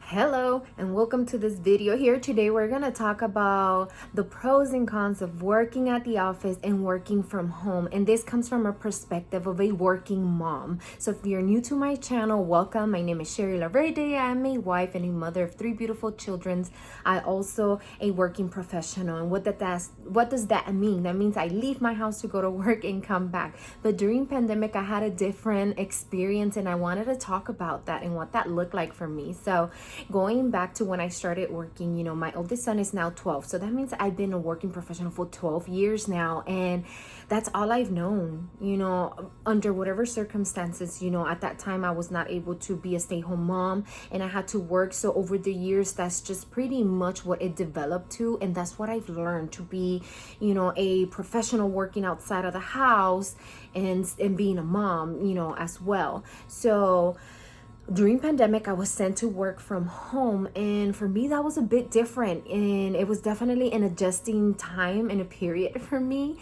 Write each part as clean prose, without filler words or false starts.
Hello and welcome to this video. Here today we're going to talk about the pros and cons of working at the office and working from home, and this comes from a perspective of a working mom. So if you're new to my channel, welcome. My name is Sherry Laverde. I'm a wife and a mother of 3 beautiful children. I also a working professional. And what does that mean? That means I leave my house to go to work and come back. But during pandemic I had a different experience, and I wanted to talk about that and what that looked like for me. So going back to when I started working, my oldest son is now 12. So that means I've been a working professional for 12 years now. And that's all I've known, under whatever circumstances, at that time I was not able to be a stay-home mom and I had to work. So over the years, that's just pretty much what it developed to. And that's what I've learned to be, a professional working outside of the house and being a mom, as well. So during pandemic, I was sent to work from home, and for me that was a bit different, and it was definitely an adjusting time and a period for me.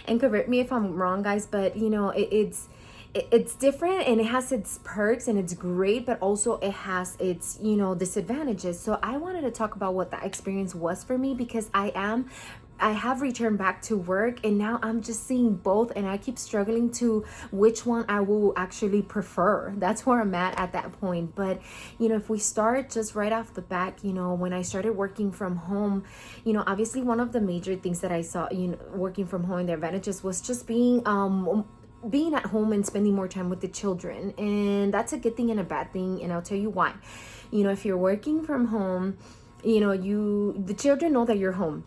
And correct me if I'm wrong, guys, but it's different and it has its perks and it's great, but also it has its disadvantages. So I wanted to talk about what that experience was for me, because I have returned back to work and now I'm just seeing both, and I keep struggling to which one I will actually prefer. That's where I'm at that point. But if we start just right off the bat, when I started working from home, obviously one of the major things that I saw, working from home, the advantages was just being at home and spending more time with the children. And that's a good thing and a bad thing, and I'll tell you why. If you're working from home, the children know that you're home.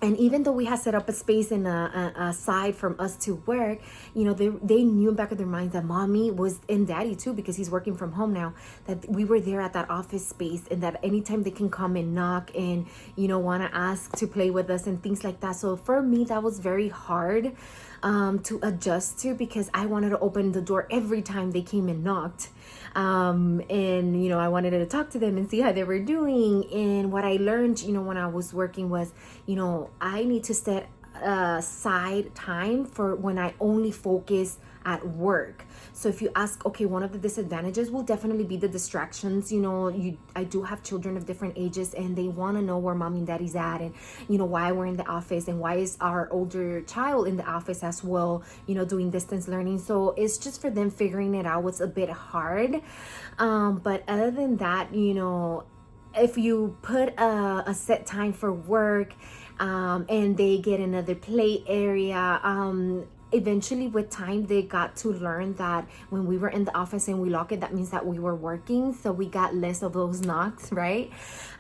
And even though we had set up a space and a side from us to work, they knew in the back of their minds that mommy was, and daddy too, because he's working from home now, that we were there at that office space, and that anytime they can come and knock and, want to ask to play with us and things like that. So for me, that was very hard to adjust to, because I wanted to open the door every time they came and knocked. And I wanted to talk to them and see how they were doing. And what I learned, when I was working was, I need to set aside time for when I only focus at work. So if you ask, okay, one of the disadvantages will definitely be the distractions. I do have children of different ages, and they want to know where mommy and daddy's at, and why we're in the office, and why is our older child in the office as well, doing distance learning. So it's just for them figuring it out. What's a bit hard, but other than that, if you put a set time for work, and they get another play area, eventually with time they got to learn that when we were in the office and we lock it, that means that we were working, so we got less of those knocks, right?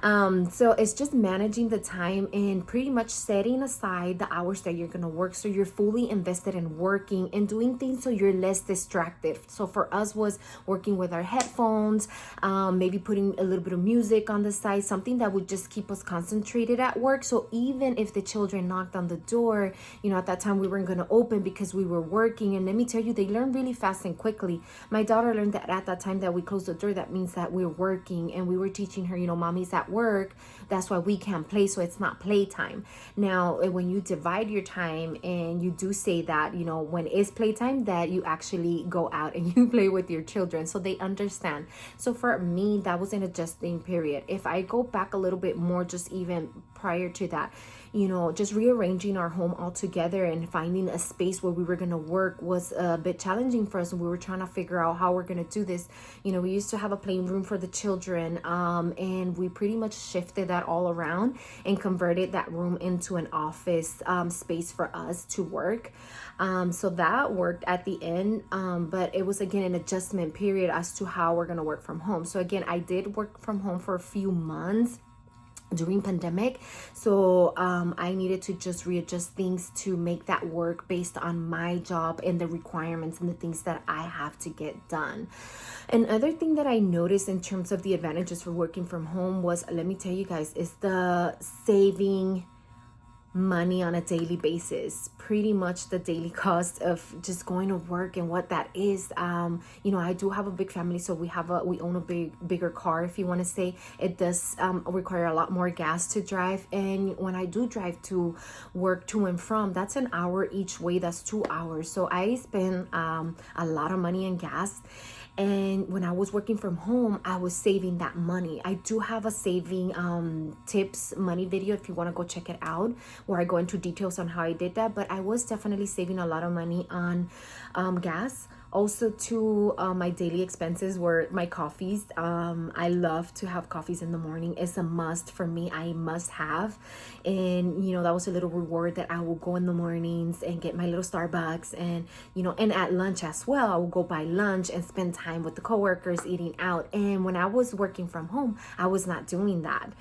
So it's just managing the time and pretty much setting aside the hours that you're gonna work, so you're fully invested in working and doing things, so you're less distracted. So for us was working with our headphones, maybe putting a little bit of music on the side, something that would just keep us concentrated at work. So even if the children knocked on the door, at that time we weren't gonna open because we were working. And let me tell you, they learn really fast and quickly. My daughter learned that at that time that we closed the door, that means that we're working, and we were teaching her, mommy's at work, that's why we can't play, so it's not playtime. Now when you divide your time and you do say that, when it's playtime, that you actually go out and you play with your children, so they understand. So for me, that was an adjusting period. If I go back a little bit more, just even prior to that, just rearranging our home altogether and finding a space where we were going to work was a bit challenging for us. We were trying to figure out how we're going to do this. We used to have a playroom for the children, and we pretty much shifted that all around and converted that room into an office space for us to work. So that worked at the end, but it was again an adjustment period as to how we're going to work from home. So again, I did work from home for a few months during pandemic, so I needed to just readjust things to make that work based on my job and the requirements and the things that I have to get done. Another thing that I noticed in terms of the advantages for working from home was, let me tell you guys, is the saving money on a daily basis. Pretty much the daily cost of just going to work and what that is. I do have a big family, so we own a bigger car, if you want to say. It does require a lot more gas to drive, and when I do drive to work to and from, that's an hour each way. That's 2 hours, so I spend a lot of money in gas. And when I was working from home, I was saving that money. I do have a saving tips money video if you want to go check it out, where I go into details on how I did that. But I was definitely saving a lot of money on gas. Also, to my daily expenses were my coffees. I love to have coffees in the morning. It's a must for me. I must have. And, you know, that was a little reward that I will go in the mornings and get my little Starbucks. And, you know, and at lunch as well, I will go buy lunch and spend time with the coworkers eating out. And when I was working from home, I was not doing that.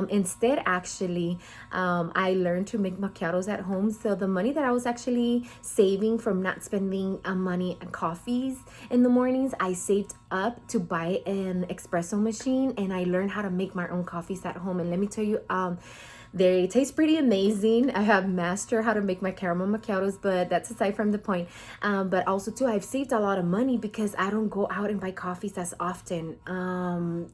Instead, actually, I learned to make macchiatos at home. So the money that I was actually saving from not spending money on coffees in the mornings, I saved up to buy an espresso machine, and I learned how to make my own coffees at home. And let me tell you, they taste pretty amazing. I have mastered how to make my caramel macchiatos, but that's aside from the point. But also too, I've saved a lot of money because I don't go out and buy coffees as often.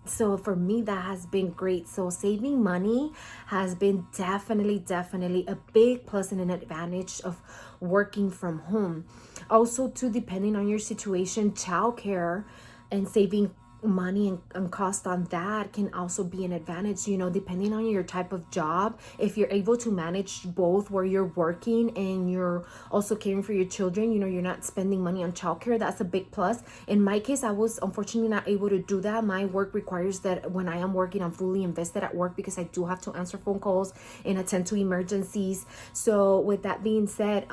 So for me, that has been great. So saving money has been definitely a big plus and an advantage of working from home. Also too, depending on your situation, childcare and saving money and cost on that can also be an advantage, you know, depending on your type of job. If you're able to manage both, where you're working and you're also caring for your children, you know, you're not spending money on childcare, that's a big plus. In my case, I was unfortunately not able to do that. My work requires that when I am working, I'm fully invested at work because I do have to answer phone calls and attend to emergencies. So with that being said,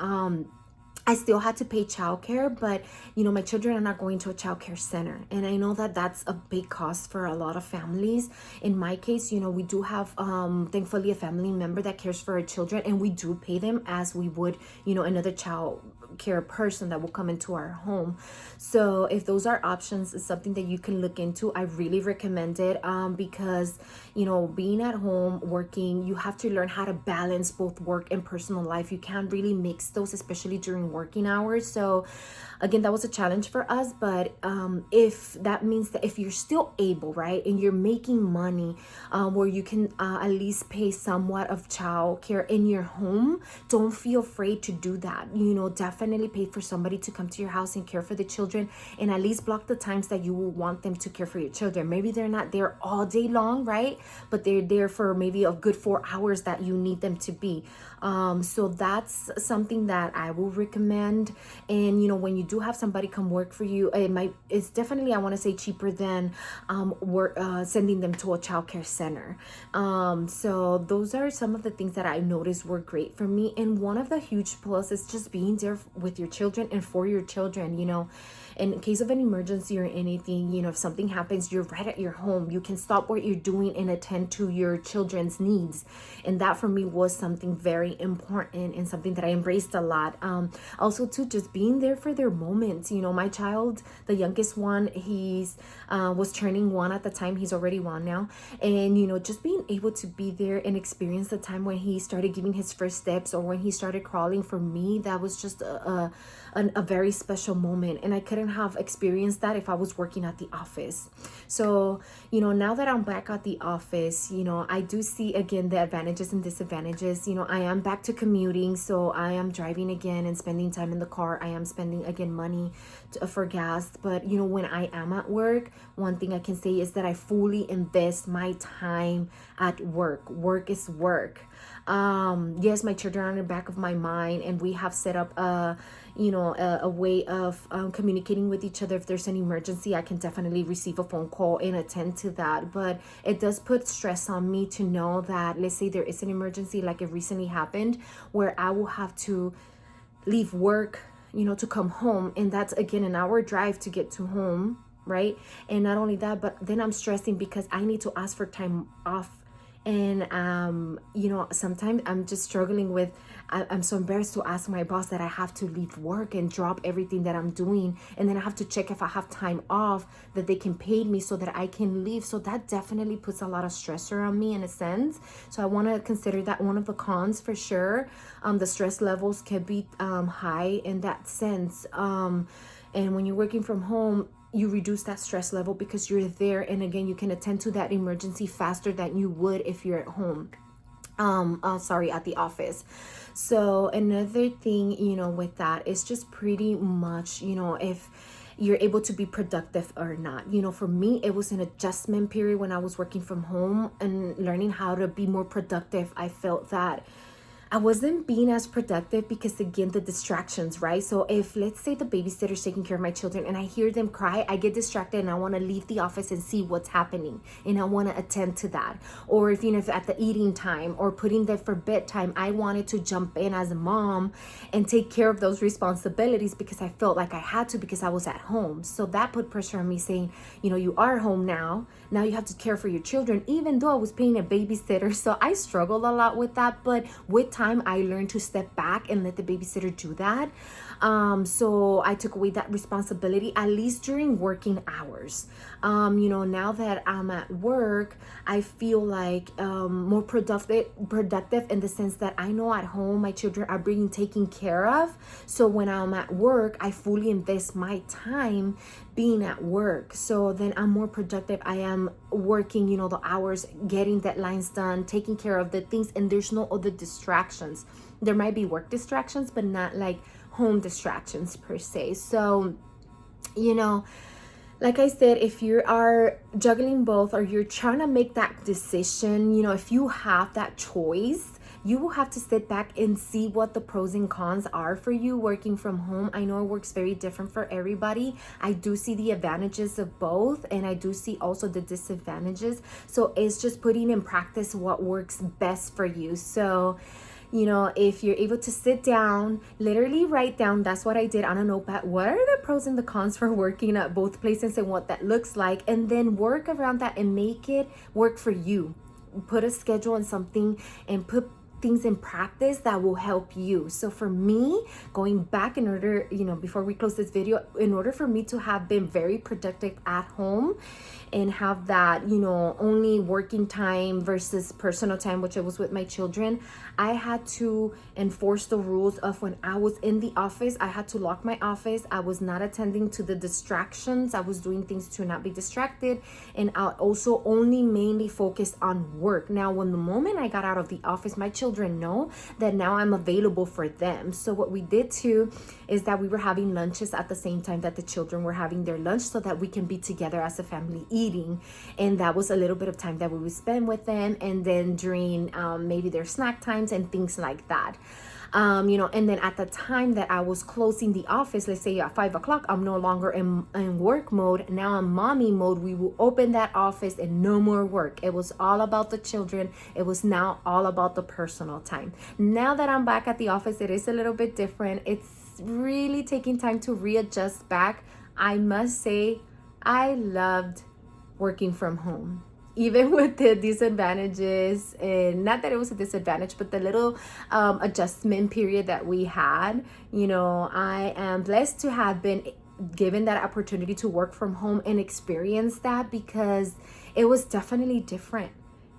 I still had to pay childcare, but you know, my children are not going to a childcare center. And I know that that's a big cost for a lot of families. In my case, you know, we do have, thankfully, a family member that cares for our children, and we do pay them as we would, you know, another child care person that will come into our home. So if those are options, it's something that you can look into. I really recommend it because, you know, being at home working, you have to learn how to balance both work and personal life. You can't really mix those, especially during working hours. So again, that was a challenge for us. But if that means that if you're still able, right, and you're making money where you can at least pay somewhat of child care in your home, don't feel afraid to do that. You know, definitely pay for somebody to come to your house and care for the children, and at least block the times that you will want them to care for your children. Maybe they're not there all day long, right, but they're there for maybe a good 4 hours that you need them to be. So that's something that I will recommend. And you know, when you do have somebody come work for you, it's definitely, I want to say, cheaper than sending them to a childcare center. So those are some of the things that I noticed were great for me. And one of the huge plus is just being there with your children and for your children. You know, in case of an emergency or anything, you know, if something happens, you're right at your home. You can stop what you're doing and attend to your children's needs. And that for me was something very important and something that I embraced a lot. Also too, just being there for their moments. You know, my child, the youngest one, he's was turning 1 at the time. He's already 1 now. And, you know, just being able to be there and experience the time when he started giving his first steps or when he started crawling, for me, that was just a very special moment. And I couldn't have experienced that if I was working at the office. So, you know, now that I'm back at the office, you know, I do see again the advantages and disadvantages. You know, I am back to commuting, so I am driving again and spending time in the car. I am spending again money for gas. But, you know, when I am at work, one thing I can say is that I fully invest my time at work. Work is work. Yes, my children are in the back of my mind, and we have set up a way of communicating with each other. If there's an emergency, I can definitely receive a phone call and attend to that. But it does put stress on me to know that, let's say there is an emergency like it recently happened, where I will have to leave work, you know, to come home, and that's again an hour drive to get to home, right? And not only that, but then I'm stressing because I need to ask for time off. And you know, sometimes I'm just struggling with, I'm so embarrassed to ask my boss that I have to leave work and drop everything that I'm doing, and then I have to check if I have time off that they can pay me so that I can leave. So that definitely puts a lot of stressor on me in a sense. So I want to consider that one of the cons for sure. The stress levels can be high in that sense. And when you're working from home, you reduce that stress level because you're there, and again, you can attend to that emergency faster than you would if you're at home, at the office. So another thing, you know, with that is just pretty much, you know, if you're able to be productive or not. For me, it was an adjustment period when I was working from home and learning how to be more productive. I felt that I wasn't being as productive because, again, the distractions, right? So if, let's say, the babysitter's taking care of my children and I hear them cry, I get distracted and I want to leave the office and see what's happening, and I want to attend to that. Or if at the eating time or putting them for bedtime, I wanted to jump in as a mom and take care of those responsibilities because I felt like I had to, because I was at home. So that put pressure on me, saying, you are home now you have to care for your children, even though I was paying a babysitter. So I struggled a lot with that, but with time I learned to step back and let the babysitter do that. So I took away that responsibility, at least during working hours. Now that I'm at work, I feel like more productive in the sense that I know at home my children are being taken care of. So when I'm at work, I fully invest my time being at work. So then I'm more productive. I am working, the hours, getting deadlines done, taking care of the things, and there's no other distractions. There might be work distractions, but not like home distractions per se. So, like I said, if you are juggling both, or you're trying to make that decision, if you have that choice, you will have to sit back and see what the pros and cons are for you working from home. I know it works very different for everybody. I do see the advantages of both, and I do see also the disadvantages. So it's just putting in practice what works best for you. So, if you're able to sit down, literally write down, that's what I did on a notepad, what are the pros and the cons for working at both places and what that looks like, and then work around that and make it work for you. Put a schedule and something, and put things in practice that will help you. So for me, going back, in order, before we close this video, in order for me to have been very productive at home and have that, only working time versus personal time, which I was with my children, I had to enforce the rules of, when I was in the office, I had to lock my office. I was not attending to the distractions. I was doing things to not be distracted. And I also only mainly focused on work. Now, when the moment I got out of the office, my children know that now I'm available for them. So what we did too is that we were having lunches at the same time that the children were having their lunch, so that we can be together as a family eating. And that was a little bit of time that we would spend with them. And then during maybe their snack times and things like that. And then at the time that I was closing the office, let's say at 5 o'clock, I'm no longer in work mode. Now I'm mommy mode. We will open that office and no more work. It was all about the children. It was now all about the personal time. Now that I'm back at the office, it is a little bit different. It's really taking time to readjust back. I must say, I loved working from home, even with the disadvantages. And not that it was a disadvantage, but the little adjustment period that we had. I am blessed to have been given that opportunity to work from home and experience that, because it was definitely different.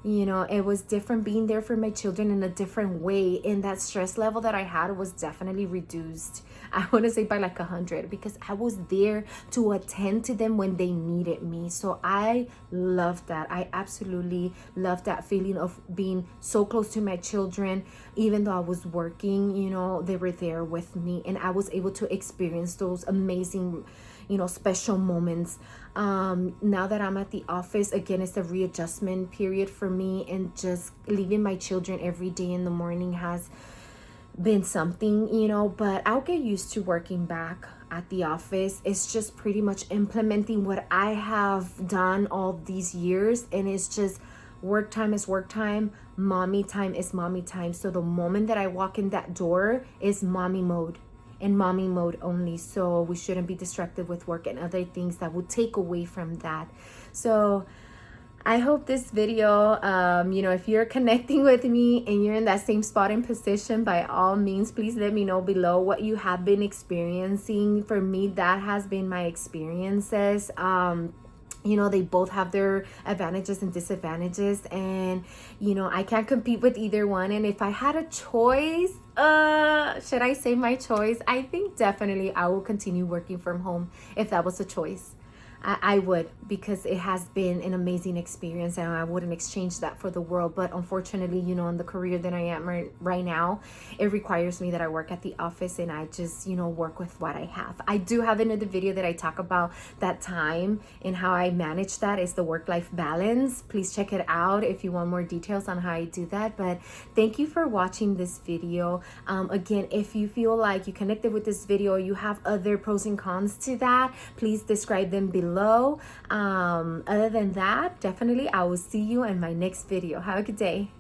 It was different being there for my children in a different way. And that stress level that I had was definitely reduced. I want to say by like 100, because I was there to attend to them when they needed me. So I love that. I absolutely love that feeling of being so close to my children. Even though I was working, they were there with me, and I was able to experience those amazing special moments. Now that I'm at the office, again, it's a readjustment period for me, and just leaving my children every day in the morning has been something, but I'll get used to working back at the office. It's just pretty much implementing what I have done all these years, and it's just work time is work time, mommy time is mommy time. So the moment that I walk in that door is mommy mode, and mommy mode only. So we shouldn't be distracted with work and other things that will take away from that. So I hope this video, if you're connecting with me and you're in that same spot and position, by all means, please let me know below what you have been experiencing. For me, that has been my experiences. They both have their advantages and disadvantages, and I can't compete with either one. And if I had a choice, should I say my choice? I think definitely I will continue working from home if that was a choice. I would, because it has been an amazing experience and I wouldn't exchange that for the world. But unfortunately, you know, in the career that I am right now, it requires me that I work at the office and I just, you know, work with what I have. I do have another video that I talk about that time and how I manage that. Is the work-life balance. Please check it out if you want more details on how I do that. But thank you for watching this video. Again, if you feel like you connected with this video or you have other pros and cons to that, please describe them below. Other than that, definitely I will see you in my next video. Have a good day.